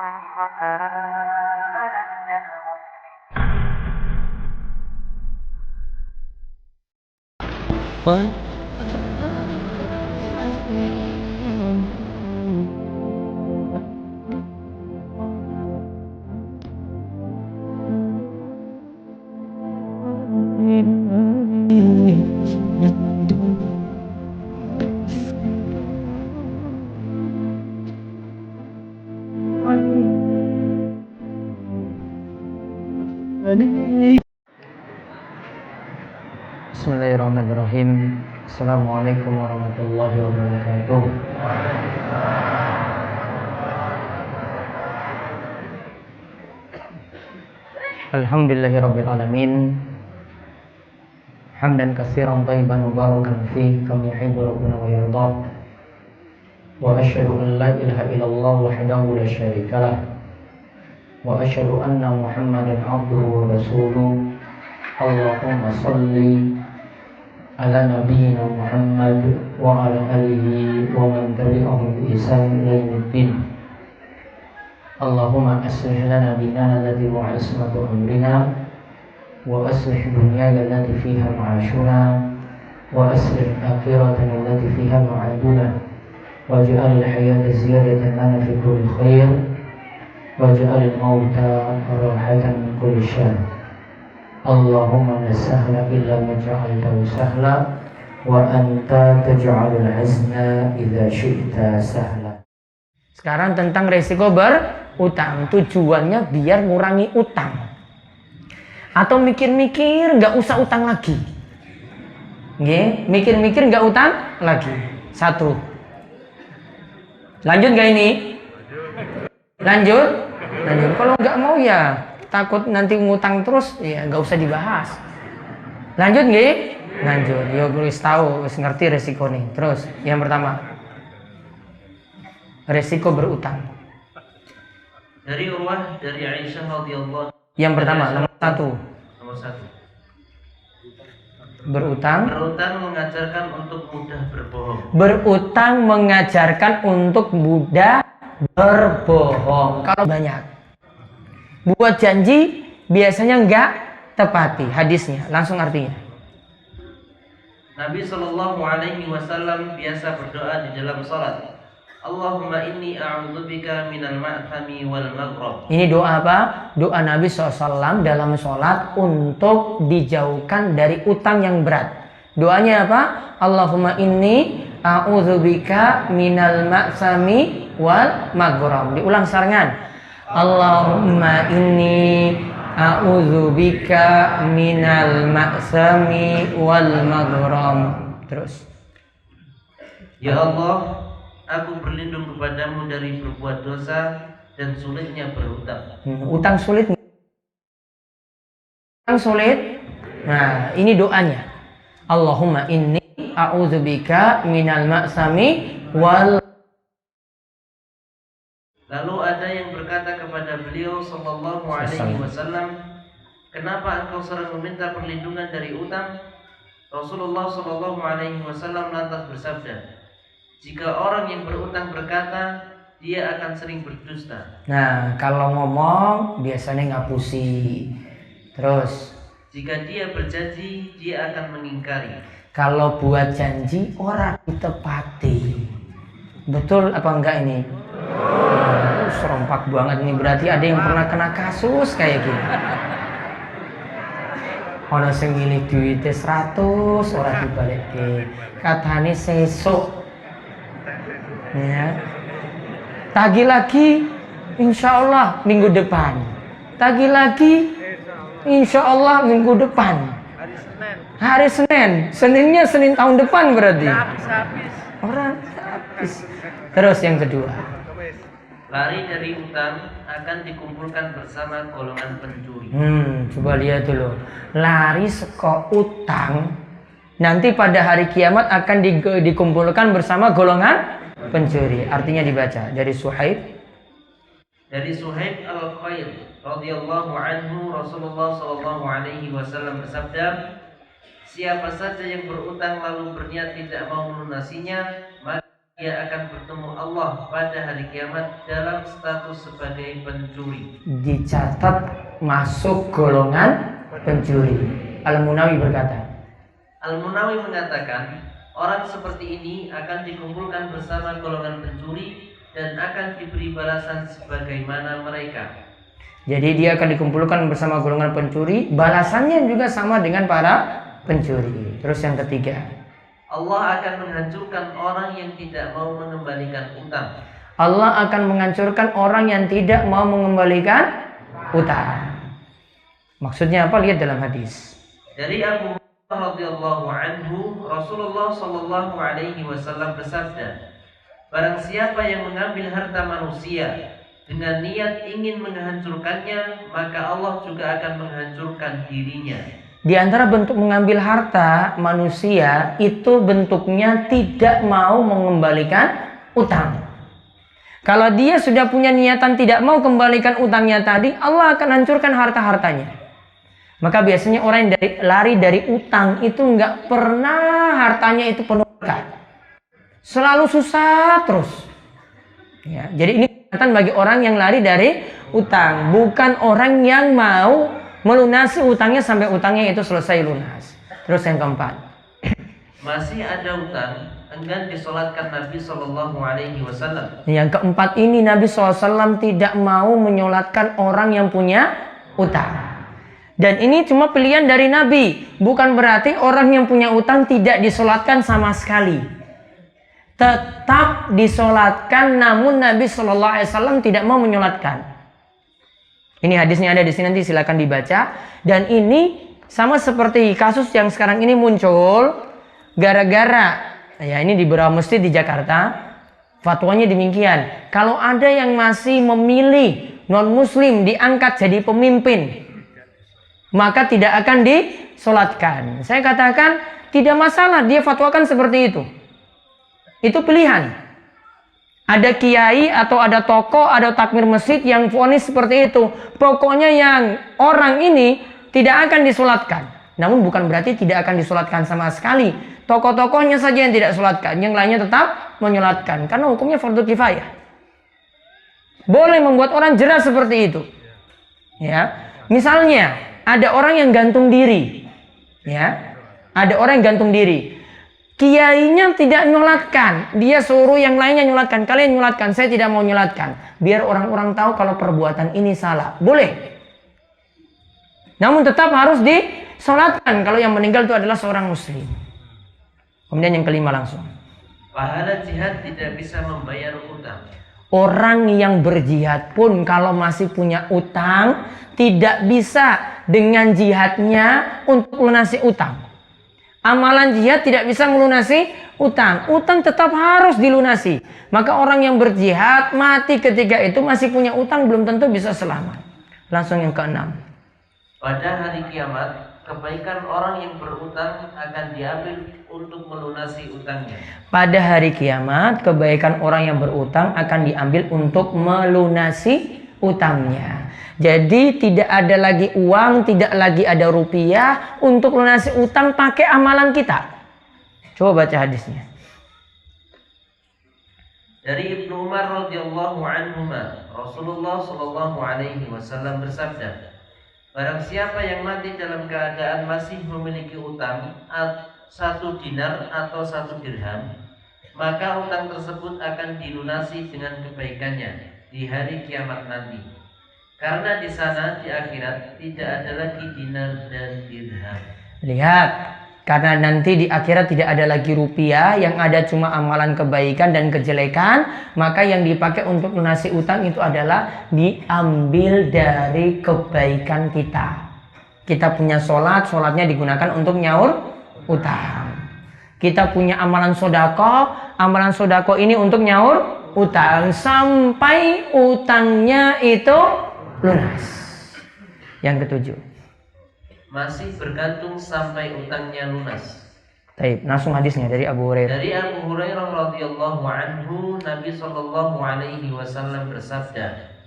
What? Bismillahirrahmanirrahim. Assalamualaikum warahmatullahi wabarakatuh. Alhamdulillahirabbil alamin. Hamdan katsiran thayyiban mubarakan fihi kama yuhibbu rabbuna wa yarda. Wa asyhadu an la ilaha illallah wahdahu la syarika lah. Wa asyhadu anna Muhammadan abduhu wa rasuluh. Allahumma shalli ala nabiyyina Muhammad wa ala alihi wa man tabi'ahum bi ihsan ila yaumiddin. Allahumma aslih lana dinana alladhi huwa ismatu amrina wa aslih dunyana allati fiha ma'ashuna wa aslih akhiratana allati fiha ma'aduna waj'al al-hayata ziyadatan lana fi kulli khair waj'al al-mauta rahatan min kulli syarr. Allahumma la sahla illa ma ja'altahu sahla wa anta taj'alul hazna idza syi'ta sahla. Sekarang tentang resiko berutang. Tujuannya biar ngurangi utang. Atau mikir-mikir nggak usah utang lagi. Nggih, mikir-mikir nggak utang lagi. Satu. Lanjut nggak ini? Lanjut. Kalau nggak mau ya takut nanti ngutang terus, ya nggak usah dibahas. Lanjut nggih? Lanjut. Yo wis tahu, wis ngerti resiko nih. Terus yang pertama, resiko berutang. Dari Urwah dari Aisyah radhiyallahu. Yang pertama, nomor satu. Berutang. Berutang mengajarkan untuk mudah berbohong. Berutang mengajarkan untuk mudah berbohong. Kalau banyak. Buat janji biasanya enggak tepati. Hadisnya langsung artinya. Nabi Shallallahu Alaihi Wasallam biasa berdoa di dalam salat. Allahumma inni a'udzubika minal ma'thami wal maghrab. Ini doa apa? Doa Nabi SAW dalam sholat untuk dijauhkan dari utang yang berat. Doanya apa? Allahumma inni a'udzubika minal ma'thami wal maghrab. Diulang sarangan. Allahumma inni a'udzubika minal ma'sami wal maghram. Terus. Ya Allah, aku berlindung kepadamu dari berbuat dosa dan sulitnya berhutang. Utang sulit. Utang sulit. Nah, ini doanya. Allahumma inni a'udzubika minal ma'sami wal. Lalu ada yang berkata kepada beliau sallallahu alaihi wasallam, "Kenapa engkau sering meminta perlindungan dari utang?" Rasulullah sallallahu alaihi wasallam lantas bersabda, "Jika orang yang berutang berkata, dia akan sering berdusta." Nah, kalau ngomong biasanya ngapusi. Terus, jika dia berjanji, dia akan mengingkari. Kalau buat janji orang ditepati. Betul apa enggak ini? Serempak banget ini, berarti ada yang pernah kena kasus kayak gini. Ono sing milih duitnya 100 ora dibalikke. Katane sesuk. Ya. Tagih lagi insyaallah minggu depan. Tagih lagi insyaallah minggu depan. Hari Senin. Seninnya Senin tahun depan berarti. Orang habis. Terus yang kedua. Lari dari utang akan dikumpulkan bersama golongan pencuri. Coba lihat dulu. Lari seko utang nanti pada hari kiamat akan dikumpulkan bersama golongan pencuri. Artinya dibaca dari Suhaib. Dari Suhaib al-Khair radhiyallahu anhu, Rasulullah sallallahu alaihi wasallam bersabda, siapa saja yang berutang lalu berniat tidak mau melunasinya, maka ia akan bertemu Allah pada hari kiamat dalam status sebagai pencuri. Dicatat masuk golongan pencuri. Al-Munawi berkata. Al-Munawi mengatakan, orang seperti ini akan dikumpulkan bersama golongan pencuri dan akan diberi balasan sebagaimana mereka. Jadi dia akan dikumpulkan bersama golongan pencuri, balasannya juga sama dengan para pencuri. Terus yang ketiga, Allah akan menghancurkan orang yang tidak mau mengembalikan utang. Allah akan menghancurkan orang yang tidak mau mengembalikan utang. Maksudnya apa? Lihat dalam hadis. Dari Abu Hurairah radhiyallahu anhu, Rasulullah sallallahu alaihi wasallam bersabda, barang siapa yang mengambil harta manusia dengan niat ingin menghancurkannya, maka Allah juga akan menghancurkan dirinya. Di antara bentuk mengambil harta manusia itu bentuknya tidak mau mengembalikan utang. Kalau dia sudah punya niatan tidak mau kembalikan utangnya tadi, Allah akan hancurkan harta-hartanya. Maka biasanya orang yang lari dari utang itu nggak pernah hartanya itu penuh berkah. Selalu susah terus. Ya, jadi ini peringatan bagi orang yang lari dari utang, bukan orang yang mau melunasi utangnya sampai utangnya itu selesai lunas. Terus yang keempat, masih ada utang enggan disolatkan Nabi Shallallahu Alaihi Wasallam. Yang keempat ini Nabi SAW tidak mau menyolatkan orang yang punya utang. Dan ini cuma pilihan dari Nabi, bukan berarti orang yang punya utang tidak disolatkan sama sekali. Tetap disolatkan, namun Nabi SAW tidak mau menyolatkan. Ini hadisnya ada di sini, nanti silakan dibaca. Dan ini sama seperti kasus yang sekarang ini muncul gara-gara ya ini di beberapa masjid di Jakarta, fatwanya demikian. Kalau ada yang masih memilih non-muslim diangkat jadi pemimpin, maka tidak akan disolatkan. Saya katakan tidak masalah, dia fatwakan seperti itu. Itu pilihan. Ada kiai atau ada tokoh, ada takmir masjid yang vonis seperti itu. Pokoknya yang orang ini tidak akan disolatkan. Namun bukan berarti tidak akan disolatkan sama sekali. Tokoh-tokohnya saja yang tidak solatkan, yang lainnya tetap menyolatkan. Karena hukumnya fardu kifayah. Boleh membuat orang jera seperti itu. Ya, misalnya ada orang yang gantung diri. Ya, ada orang yang gantung diri. Kiainya tidak nyolatkan, dia suruh yang lainnya nyolatkan. Kalian nyolatkan, saya tidak mau nyolatkan. Biar orang-orang tahu kalau perbuatan ini salah. Boleh. Namun tetap harus disolatkan kalau yang meninggal itu adalah seorang muslim. Kemudian yang kelima langsung. Pahala jihad tidak bisa membayar utang. Orang yang berjihad pun kalau masih punya utang, tidak bisa dengan jihadnya untuk melunasi utang. Amalan jihad tidak bisa melunasi utang. Utang tetap harus dilunasi. Maka orang yang berjihad mati ketika itu masih punya utang belum tentu bisa selamat. Langsung yang keenam. Pada hari kiamat, kebaikan orang yang berutang akan diambil untuk melunasi utangnya. Pada hari kiamat, kebaikan orang yang berutang akan diambil untuk melunasi utangnya. Jadi tidak ada lagi uang, tidak lagi ada rupiah untuk lunasi utang pakai amalan kita. Coba baca hadisnya. Dari Ibnu Umar radhiyallahu anhuma, Rasulullah sallallahu alaihi wasallam bersabda, barang siapa yang mati dalam keadaan masih memiliki utang 1 dinar atau 1 dirham, maka utang tersebut akan dilunasi dengan kebaikannya di hari kiamat nanti. Karena di sana di akhirat tidak ada lagi dinar dan dirham. Lihat, karena nanti di akhirat tidak ada lagi rupiah, yang ada cuma amalan kebaikan dan kejelekan, maka yang dipakai untuk lunasi utang itu adalah diambil dari kebaikan kita. Kita punya sholat, sholatnya digunakan untuk nyaur utang. Kita punya amalan sodako ini untuk nyaur utang sampai utangnya itu lunas. Yang ketujuh, masih bergantung sampai utangnya lunas. Baik, langsung hadisnya dari Abu Hurairah. Dari Abu Hurairah radhiyallahu anhu, Nabi sallallahu alaihi wasallam bersabda,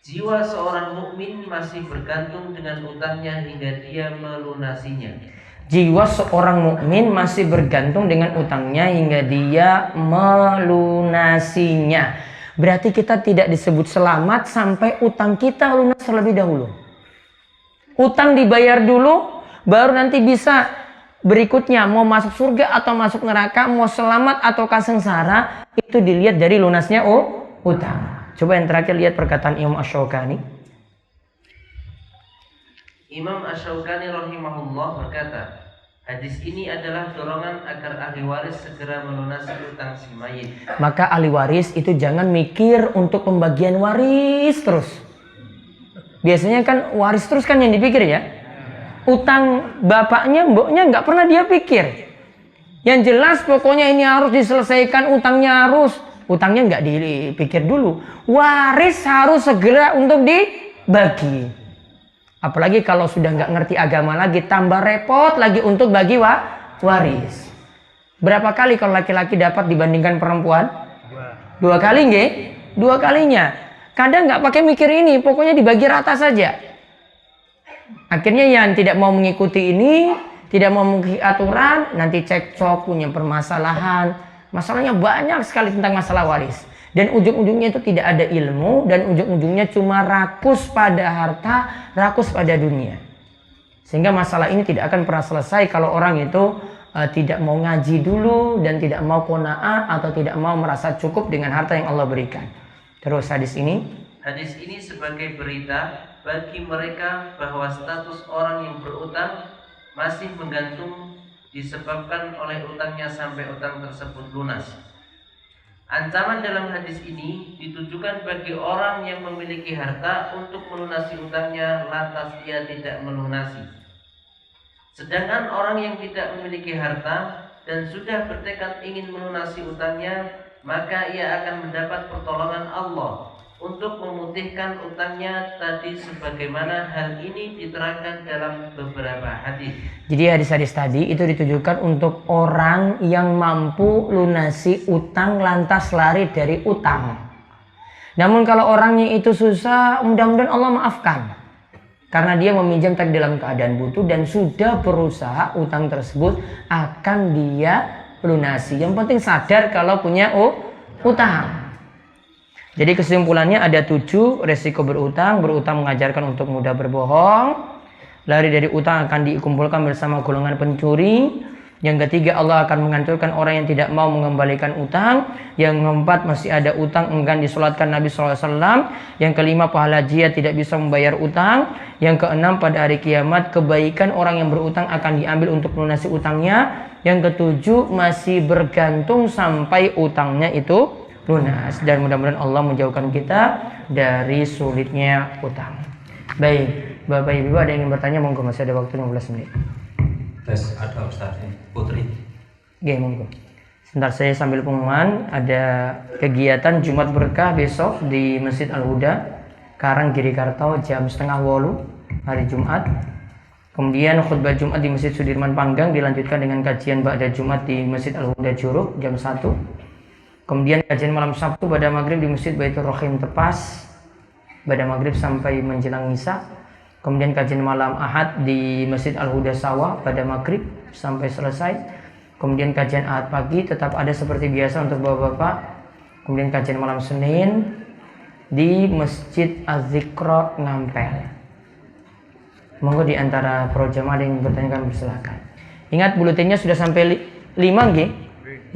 jiwa seorang mukmin masih bergantung dengan utangnya hingga dia melunasinya. Jiwa seorang mukmin masih bergantung dengan utangnya hingga dia melunasinya. Berarti kita tidak disebut selamat sampai utang kita lunas terlebih dahulu. Utang dibayar dulu, baru nanti bisa berikutnya mau masuk surga atau masuk neraka, mau selamat atau sengsara, itu dilihat dari lunasnya utang. Coba yang terakhir lihat perkataan Imam Asy-Syaukani. Imam Asy-Syaukani rahimahullah berkata, hadis ini adalah dorongan agar ahli waris segera melunasi utang si mayit. Maka ahli waris itu jangan mikir untuk pembagian waris terus. Biasanya kan waris terus kan yang dipikir ya. Utang bapaknya, mboknya nggak pernah dia pikir. Yang jelas pokoknya ini harus diselesaikan, utangnya nggak dipikir dulu. Waris harus segera untuk dibagi. Apalagi kalau sudah nggak ngerti agama lagi, tambah repot lagi untuk bagi waris. Berapa kali kalau laki-laki dapat dibandingkan perempuan? 2 kali nggih? 2 kalinya. Kadang nggak pakai mikir ini, pokoknya dibagi rata saja. Akhirnya yang tidak mau mengikuti ini, tidak mau mengikuti aturan, nanti cekcok, punya permasalahan. Masalahnya banyak sekali tentang masalah waris. Dan ujung-ujungnya itu tidak ada ilmu, dan ujung-ujungnya cuma rakus pada harta, rakus pada dunia. Sehingga masalah ini tidak akan pernah selesai kalau orang itu tidak mau ngaji dulu, dan tidak mau qanaah atau tidak mau merasa cukup dengan harta yang Allah berikan. Terus hadis ini sebagai berita bagi mereka bahwa status orang yang berutang masih menggantung disebabkan oleh utangnya sampai utang tersebut lunas. Ancaman dalam hadis ini ditujukan bagi orang yang memiliki harta untuk melunasi utangnya lantas ia tidak melunasi. Sedangkan orang yang tidak memiliki harta dan sudah bertekad ingin melunasi utangnya, maka ia akan mendapat pertolongan Allah untuk memutihkan utangnya tadi, sebagaimana hal ini diterangkan dalam beberapa hadis. Jadi hadis-hadis tadi itu ditujukan untuk orang yang mampu lunasi utang lantas lari dari utang. Namun kalau orangnya itu susah, mudah-mudahan Allah maafkan. Karena dia meminjam tadi dalam keadaan butuh dan sudah berusaha utang tersebut akan dia lunasi. Yang penting sadar kalau punya utang. Jadi kesimpulannya ada 7 resiko berutang. Berutang mengajarkan untuk mudah berbohong. Lari dari utang akan dikumpulkan bersama golongan pencuri. Yang ketiga, Allah akan menghancurkan orang yang tidak mau mengembalikan utang. Yang keempat, masih ada utang enggan disolatkan Nabi SAW. Yang kelima, pahala jihad tidak bisa membayar utang. Yang keenam, pada hari kiamat kebaikan orang yang berutang akan diambil untuk melunasi utangnya. Yang ketujuh, masih bergantung sampai utangnya itu lunas. Dan mudah-mudahan Allah menjauhkan kita dari sulitnya utang. Baik, Bapak Ibu ada yang ingin bertanya, monggo, masih ada waktu 15 menit. Tes, ada Ustaz Putri. Oke, monggo. Sebentar saya sambil pengumuman, ada kegiatan Jumat Berkah besok di Masjid Al-Huda, Karang Girikarto jam 7:30 hari Jumat. Kemudian khutbah Jumat di Masjid Sudirman Panggang dilanjutkan dengan kajian Ba'da Jumat di Masjid Al-Huda Curug jam 1. Kemudian kajian malam Sabtu pada maghrib di Masjid Baitur Rahim Tepas pada maghrib sampai menjelang Isya. Kemudian kajian malam Ahad di Masjid Al-Huda Sawah pada maghrib sampai selesai. Kemudian kajian Ahad pagi tetap ada seperti biasa untuk bapak-bapak. Kemudian kajian malam Senin di Masjid Az-Zikra Ngampel. Monggo di antara pro jamaah yang bertanyakan bersilakan. Ingat buletinnya sudah sampai 5 nggih.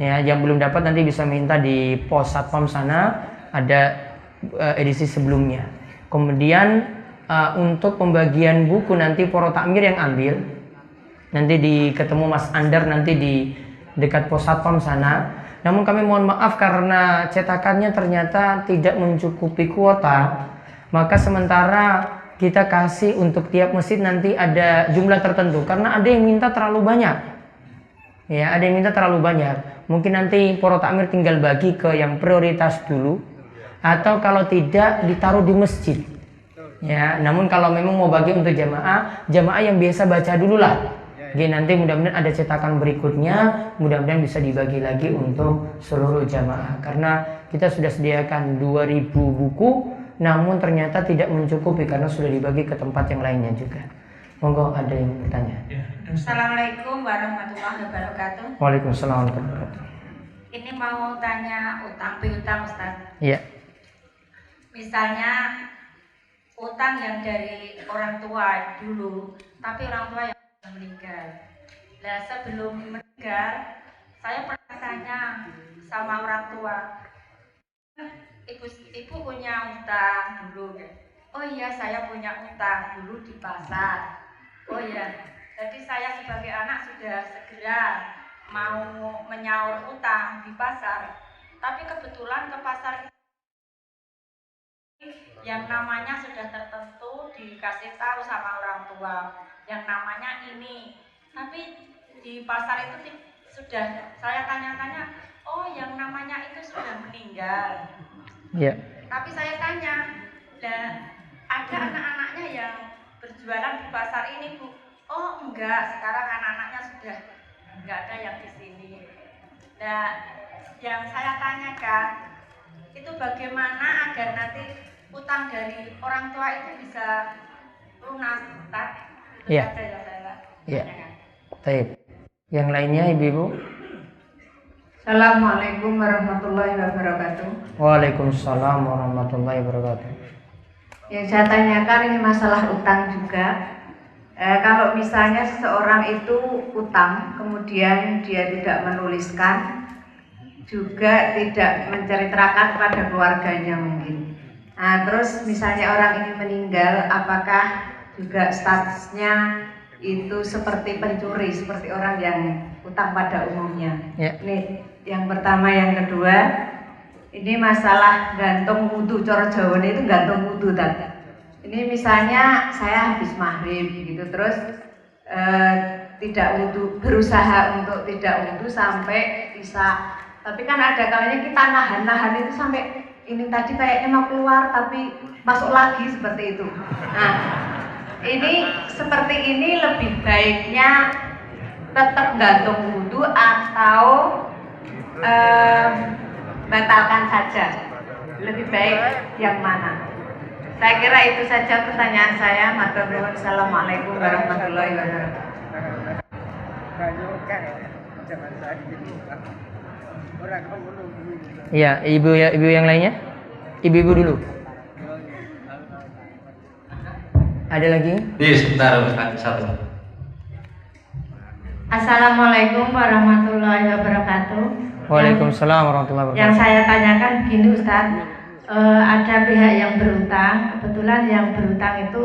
Ya, yang belum dapat nanti bisa minta di pos satpam sana, ada edisi sebelumnya. Kemudian untuk pembagian buku nanti poro takmir yang ambil, nanti ketemu Mas Andar nanti di dekat pos satpam sana. Namun kami mohon maaf karena cetakannya ternyata tidak mencukupi kuota, maka sementara kita kasih untuk tiap masjid nanti ada jumlah tertentu karena ada yang minta terlalu banyak. Ya, ada yang minta terlalu banyak. Mungkin nanti poro takmir tinggal bagi ke yang prioritas dulu, atau kalau tidak ditaruh di masjid. Ya, namun kalau memang mau bagi untuk jamaah yang biasa baca dulu lah. Jadi nanti mudah-mudahan ada cetakan berikutnya, mudah-mudahan bisa dibagi lagi untuk seluruh jamaah. Karena kita sudah sediakan 2000 buku, namun ternyata tidak mencukupi karena sudah dibagi ke tempat yang lainnya juga. Monggo ada yang bertanya. Ya, ada Assalamualaikum warahmatullahi wabarakatuh. Waalaikumsalam warahmatullahi wabarakatuh. Ini mau tanya utang piutang Ustaz. Iya. Misalnya utang yang dari orang tua dulu, tapi orang tua yang sudah meninggal. Nah, sebelum meninggal, saya pernah tanya sama orang tua, ibu punya utang dulu. Oh iya, saya punya utang dulu di pasar. Oh iya, jadi saya sebagai anak sudah segera mau menyaur utang di pasar. Tapi kebetulan ke pasar yang namanya sudah tertentu dikasih tahu sama orang tua, yang namanya ini. Tapi di pasar itu sudah saya tanya-tanya, oh yang namanya itu sudah meninggal. Iya. Tapi saya tanya, ada anak-anaknya yang berjualan di pasar ini, Bu? Oh enggak, sekarang anak-anaknya sudah enggak ada yang di sini. Nah, yang saya tanyakan itu bagaimana agar nanti utang dari orang tua itu bisa lunas, Ustaz? Itu Iya. saja yang saya Iya. tanyakan. Baik. Yang lainnya Ibu-ibu? Assalamualaikum warahmatullahi wabarakatuh. Waalaikumsalam warahmatullahi wabarakatuh. Yang saya tanyakan ini masalah utang juga. Kalau misalnya seseorang itu utang, kemudian dia tidak menuliskan, juga tidak menceritakan kepada keluarganya mungkin. Nah, terus misalnya orang ini meninggal, apakah juga statusnya itu seperti pencuri, seperti orang yang utang pada umumnya? Ya. Ini yang pertama. Yang kedua, ini masalah gantung wudu. Coro Jawane itu gantung wudu tadi. Ini misalnya saya habis maghrib gitu, terus tidak wudu, berusaha untuk tidak wudu sampai isya. Tapi kan ada kalanya kita nahan itu sampai ini tadi kayaknya mau keluar tapi masuk lagi seperti itu. Nah, ini seperti ini lebih baiknya tetap gantung wudu atau batalkan saja. Lebih baik yang mana? Saya kira itu saja pertanyaan saya. Assalamualaikum warahmatullahi wabarakatuh. Iya, ibu yang lainnya? Ibu-ibu dulu. Ada lagi? Iya, sebentar Ustaz, satu. Assalamualaikum warahmatullahi wabarakatuh. Waalaikumsalam warahmatullahi wabarakatuh. Yang saya tanyakan begini Ustaz, ada pihak yang berutang, kebetulan yang berutang itu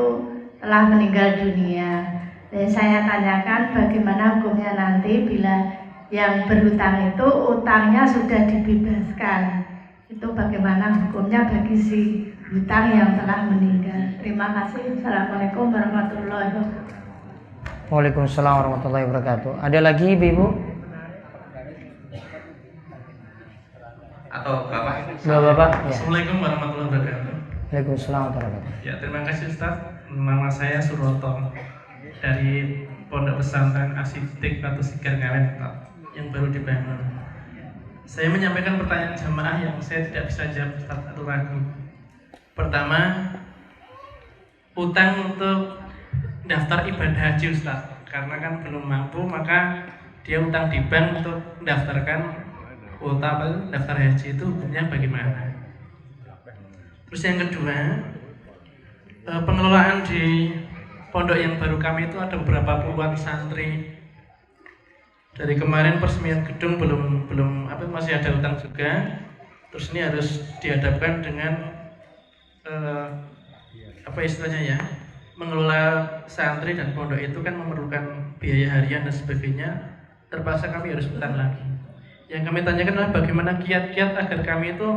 telah meninggal dunia. Dan saya tanyakan bagaimana hukumnya nanti bila yang berutang itu utangnya sudah dibebaskan. Itu bagaimana hukumnya bagi si hutang yang telah meninggal. Terima kasih. Assalamualaikum warahmatullahi wabarakatuh. Waalaikumsalam warahmatullahi wabarakatuh. Ada lagi Ibu? Atau Bapak? Bapak? Ya. Assalamualaikum warahmatullahi wabarakatuh. Waalaikumsalam warahmatullahi wabarakatuh. Ya, terima kasih Ustaz. Nama saya Suroto dari Pondok Pesantren Asidik Batu Sigar Ngawen yang baru dibangun. Saya menyampaikan pertanyaan jamaah yang saya tidak bisa jawab Ustaz, atau ragu. Pertama, utang untuk daftar ibadah haji Ustaz, karena kan belum mampu maka dia utang di bank untuk mendaftarkan kuota daftar haji, itu hukumnya bagaimana? Terus yang kedua, pengelolaan di pondok yang baru kami itu ada beberapa puluhan santri. Dari kemarin peresmian gedung belum masih ada utang juga. Terus ini harus dihadapkan dengan istilahnya ya, mengelola santri dan pondok itu kan memerlukan biaya harian dan sebagainya. Terpaksa kami harus utang lagi. Yang kami tanyakan adalah bagaimana kiat-kiat agar kami itu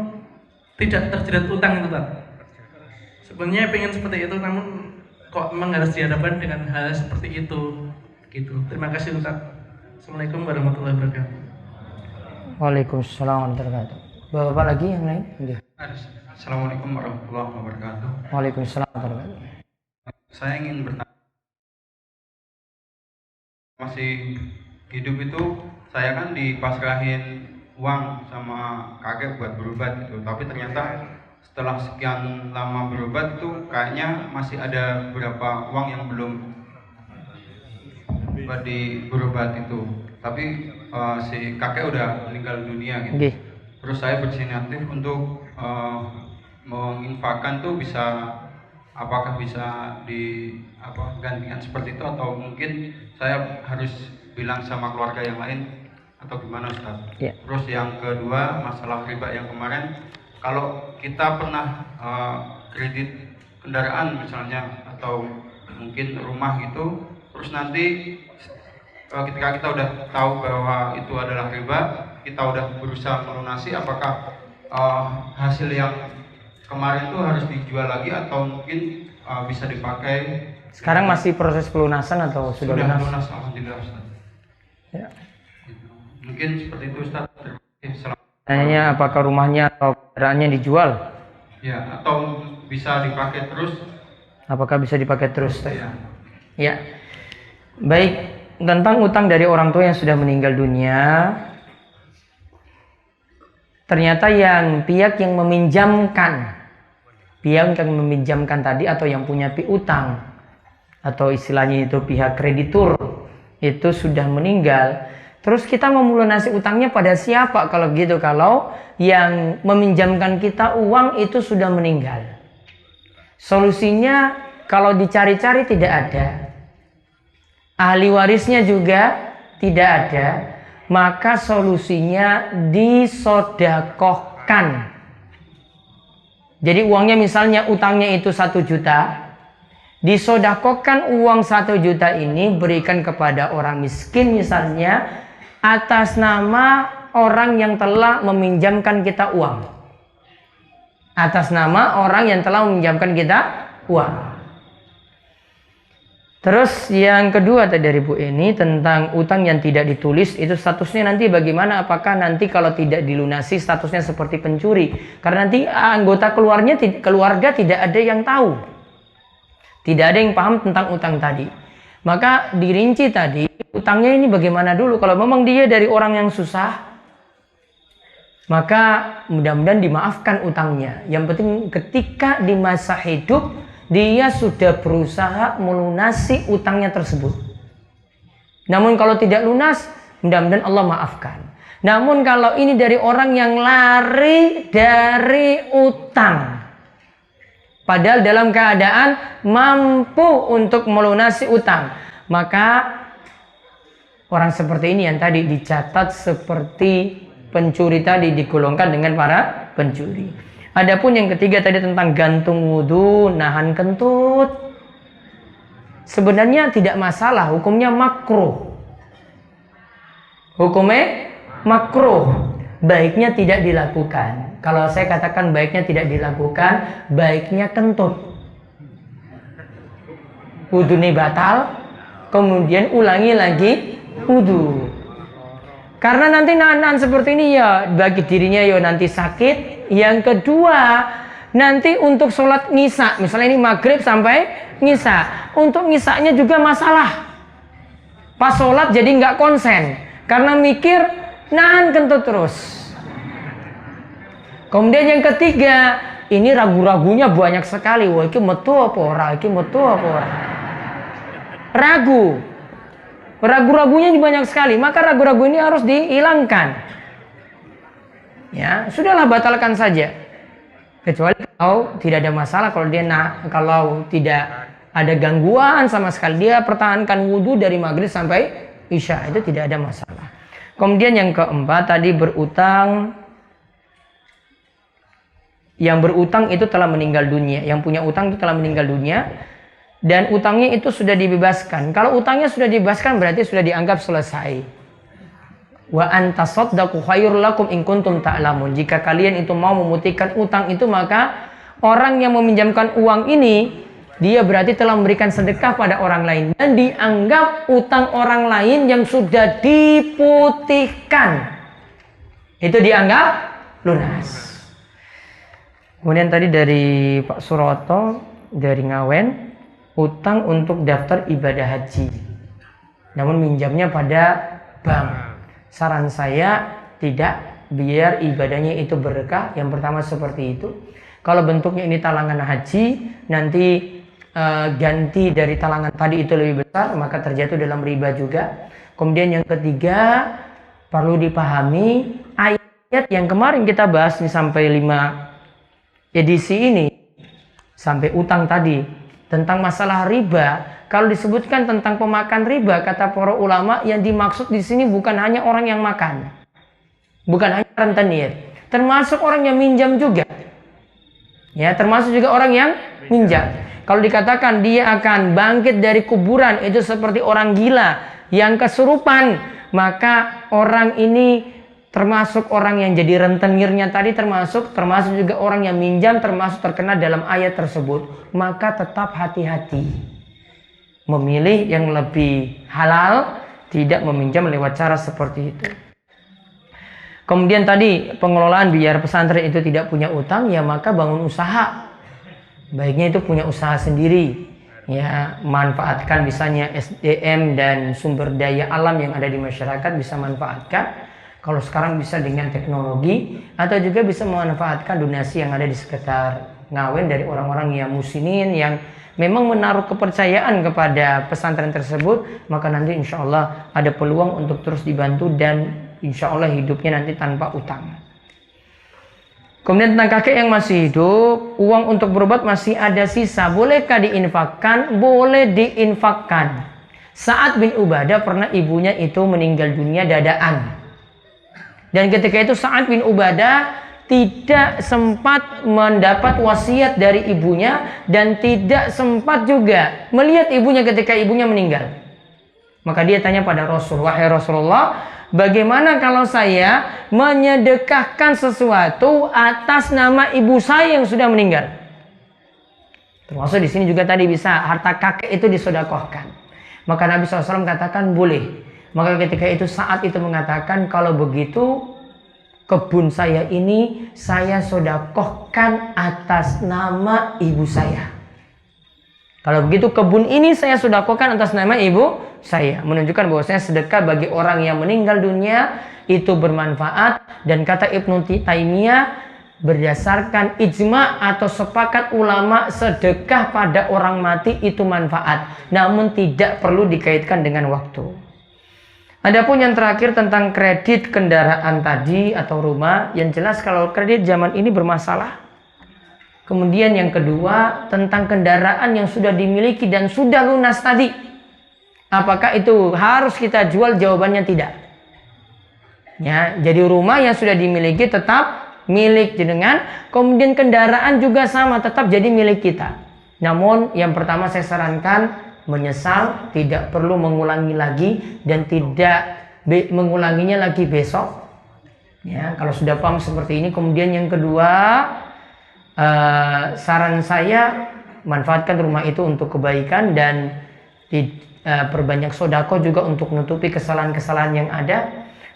tidak terjerat utang itu Pak. Sebenarnya pengen seperti itu, namun kok memang harus dihadapkan dengan hal seperti itu gitu. Terima kasih Ustaz. Assalamualaikum warahmatullahi wabarakatuh. Waalaikumsalam warahmatullahi wabarakatuh. Bapak lagi yang lain? Iya. Assalamualaikum warahmatullahi wabarakatuh. Waalaikumsalam warahmatullahi wabarakatuh. Saya ingin bertanya, masih hidup itu saya kan dipasrahin uang sama kakek buat berobat gitu, tapi ternyata setelah sekian lama berobat itu kayaknya masih ada beberapa uang yang belum buat berobat itu. Tapi si kakek udah meninggal dunia gitu. Nggih. Terus saya berinisiatif untuk menginfakkan tuh apakah bisa gantikan seperti itu, atau mungkin saya harus bilang sama keluarga yang lain, atau gimana Ustaz? Ya. Terus yang kedua, masalah riba yang kemarin, kalau kita pernah kredit kendaraan misalnya, atau mungkin rumah gitu, terus nanti ketika kita udah tahu bahwa itu adalah riba, kita udah berusaha melunasi, apakah hasil yang kemarin itu harus dijual lagi, atau mungkin bisa dipakai? Sekarang masih proses pelunasan atau sudah lunas? Alhamdulillah Ustaz. Ya. Mungkin seperti itu Ustaz. Tanyanya apakah rumahnya atau kendaraannya dijual? Ya, atau bisa dipakai terus? Apakah bisa dipakai terus? Ya. Ya. Baik, tentang utang dari orang tua yang sudah meninggal dunia, ternyata yang pihak yang meminjamkan tadi, atau yang punya piutang, atau istilahnya itu pihak kreditur, itu sudah meninggal. Terus kita mau melunasi utangnya pada siapa kalau gitu? Kalau yang meminjamkan kita uang itu sudah meninggal. Solusinya kalau dicari-cari tidak ada, ahli warisnya juga tidak ada, maka solusinya disodakohkan. Jadi uangnya misalnya utangnya itu 1 juta, disodakohkan uang 1 juta ini berikan kepada orang miskin misalnya, atas nama orang yang telah meminjamkan kita uang. Atas nama orang yang telah meminjamkan kita uang. Terus yang kedua tadi dari Bu ini tentang utang yang tidak ditulis, itu statusnya nanti bagaimana? Apakah nanti kalau tidak dilunasi statusnya seperti pencuri? Karena nanti anggota keluarga tidak ada yang tahu. Tidak ada yang paham tentang utang tadi. Maka dirinci tadi, utangnya ini bagaimana dulu. Kalau memang dia dari orang yang susah, maka mudah-mudahan dimaafkan utangnya. Yang penting ketika di masa hidup, dia sudah berusaha melunasi utangnya tersebut. Namun kalau tidak lunas, mudah-mudahan Allah maafkan. Namun kalau ini dari orang yang lari dari utang, padahal dalam keadaan mampu untuk melunasi utang, maka orang seperti ini yang tadi dicatat seperti pencuri tadi, digolongkan dengan para pencuri. Adapun yang ketiga tadi tentang gantung wudhu, nahan kentut, sebenarnya tidak masalah, hukumnya makruh. Hukumnya makruh, baiknya tidak dilakukan. Kalau saya katakan baiknya tidak dilakukan, baiknya kentut. Wudhu ini batal, kemudian ulangi lagi wudhu. Karena nanti nahan-nahan seperti ini ya bagi dirinya ya nanti sakit. Yang kedua, nanti untuk sholat ngisa, misalnya ini maghrib sampai ngisa, untuk ngisanya juga masalah. Pas sholat jadi nggak konsen, karena mikir nahan kentut terus. Kemudian yang ketiga, ini ragu-ragunya banyak sekali. Wah, iki metu apa ora? Iki metu apa ora? Ragu. Ragu-ragunya banyak sekali, maka ragu-ragu ini harus dihilangkan. Ya, sudahlah batalkan saja. Kecuali kalau tidak ada masalah, kalau tidak ada gangguan sama sekali, dia pertahankan wudhu dari maghrib sampai isya, itu tidak ada masalah. Kemudian yang keempat tadi berutang. Yang berutang itu telah meninggal dunia, yang punya utang itu telah meninggal dunia, dan utangnya itu sudah dibebaskan. Kalau utangnya sudah dibebaskan berarti sudah dianggap selesai. Wa antasaddaqu khairul lakum in kuntum ta'lamun. Jika kalian itu mau memutihkan utang itu, maka orang yang meminjamkan uang ini dia berarti telah memberikan sedekah pada orang lain dan dianggap utang orang lain yang sudah diputihkan itu dianggap lunas. Kemudian tadi dari Pak Suroto dari Ngawen, utang untuk daftar ibadah haji, namun minjamnya pada bank. Saran saya tidak, biar ibadahnya itu berkah. Yang pertama seperti itu. Kalau bentuknya ini talangan haji, nanti ganti dari talangan tadi itu lebih besar, maka terjatuh dalam riba juga. Kemudian yang ketiga, perlu dipahami ayat yang kemarin kita bahas nih sampai 5 edisi ini, sampai utang tadi, tentang masalah riba. Kalau disebutkan tentang pemakan riba, kata para ulama, yang dimaksud di sini bukan hanya orang yang makan, bukan hanya rentenir, termasuk orang yang minjam juga. Ya, termasuk juga orang yang minjam. Kalau dikatakan dia akan bangkit dari kuburan, itu seperti orang gila yang kesurupan, maka orang ini termasuk orang yang jadi rentenirnya tadi, termasuk juga orang yang minjam, termasuk terkena dalam ayat tersebut. Maka tetap hati-hati memilih yang lebih halal, tidak meminjam lewat cara seperti itu. Kemudian tadi pengelolaan biar pesantren itu tidak punya utang, ya maka bangun usaha. Baiknya itu punya usaha sendiri. Ya, manfaatkan misalnya SDM dan sumber daya alam yang ada di masyarakat, bisa manfaatkan. Kalau sekarang bisa dengan teknologi, atau juga bisa memanfaatkan donasi yang ada di sekitar Ngawen dari orang-orang yang muslimin yang memang menaruh kepercayaan kepada pesantren tersebut, maka nanti insya Allah ada peluang untuk terus dibantu dan insya Allah hidupnya nanti tanpa utang. Kemudian tentang kakek yang masih hidup, uang untuk berobat masih ada sisa, bolehkah diinfakkan? Boleh diinfakkan. Sa'ad bin Ubadah pernah ibunya itu meninggal dunia dadaan. Dan ketika itu Sa'ad bin Ubadah tidak sempat mendapat wasiat dari ibunya dan tidak sempat juga melihat ibunya ketika ibunya meninggal. Maka dia tanya pada Rasul, wahai Rasulullah, bagaimana kalau saya menyedekahkan sesuatu atas nama ibu saya yang sudah meninggal? Termasuk di sini juga tadi bisa harta kakek itu disedekahkan. Maka Nabi SAW katakan boleh. Maka ketika itu saat itu mengatakan, kalau begitu kebun saya ini saya sedekahkan atas nama ibu saya. Kalau begitu kebun ini saya sedekahkan atas nama ibu saya, menunjukkan bahwasanya sedekah bagi orang yang meninggal dunia itu bermanfaat. Dan kata Ibnu Taimiyah, berdasarkan ijma atau sepakat ulama, sedekah pada orang mati itu manfaat, namun tidak perlu dikaitkan dengan waktu. Adapun yang terakhir tentang kredit kendaraan tadi atau rumah, yang jelas kalau kredit zaman ini bermasalah. Kemudian yang kedua tentang kendaraan yang sudah dimiliki dan sudah lunas tadi, apakah itu harus kita jual? Jawabannya tidak. Ya, jadi rumah yang sudah dimiliki tetap milik jenengan, kemudian kendaraan juga sama, tetap jadi milik kita. Namun yang pertama saya sarankan menyesal, tidak perlu mengulangi lagi dan tidak mengulanginya lagi besok. Ya, kalau sudah paham seperti ini. Kemudian yang kedua, saran saya manfaatkan rumah itu untuk kebaikan dan perbanyak sedekah juga untuk menutupi kesalahan-kesalahan yang ada.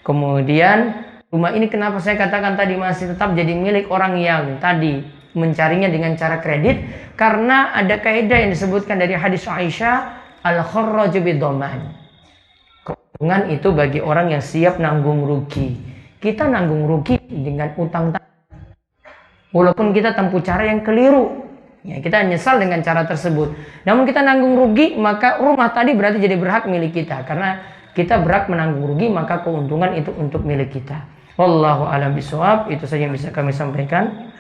Kemudian rumah ini kenapa saya katakan tadi masih tetap jadi milik orang yang tadi mencarinya dengan cara kredit, karena ada kaidah yang disebutkan dari hadis Aisyah, al-kharraju bid-dhaman. Keuntungan itu bagi orang yang siap nanggung rugi. Kita nanggung rugi dengan utang tadi, walaupun kita tempuh cara yang keliru. Ya, kita nyesal dengan cara tersebut. Namun kita nanggung rugi, maka rumah tadi berarti jadi berhak milik kita. Karena kita berhak menanggung rugi, maka keuntungan itu untuk milik kita. Wallahu a'lam bishawab. Itu saja yang bisa kami sampaikan.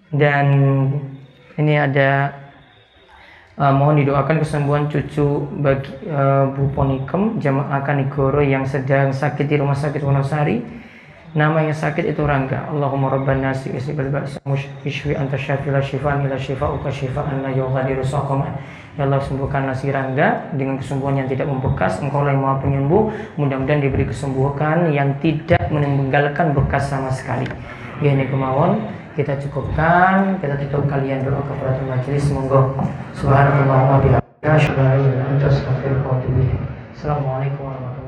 Dan ini ada mohon didoakan kesembuhan cucu bagi Bu Ponikem jamaah Kanigoro yang sedang sakit di rumah sakit Wonosari. Nama yang sakit itu Rangga. Allahumma rabban nasi isbal ba'sa mushfi anta syafila syifaan ila syifa'uka syifaan la yughadiru saqama. Ya Allah, sembuhkanlah si Rangga dengan kesembuhan yang tidak membekas. Engkau lah yang Maha Penyembuh. Mudah-mudahan diberi kesembuhan yang tidak meninggalkan bekas sama sekali. Ya, ini kemauan kita cukupkan, kita tutup kalian doa kepada majelis. Monggo. Subhanallah wa bihamdihi, asyhadu an la ilaha illa anta, astaghfiruka wa atubu ilaik. Assalamualaikum warahmatullahi wabarakatuh.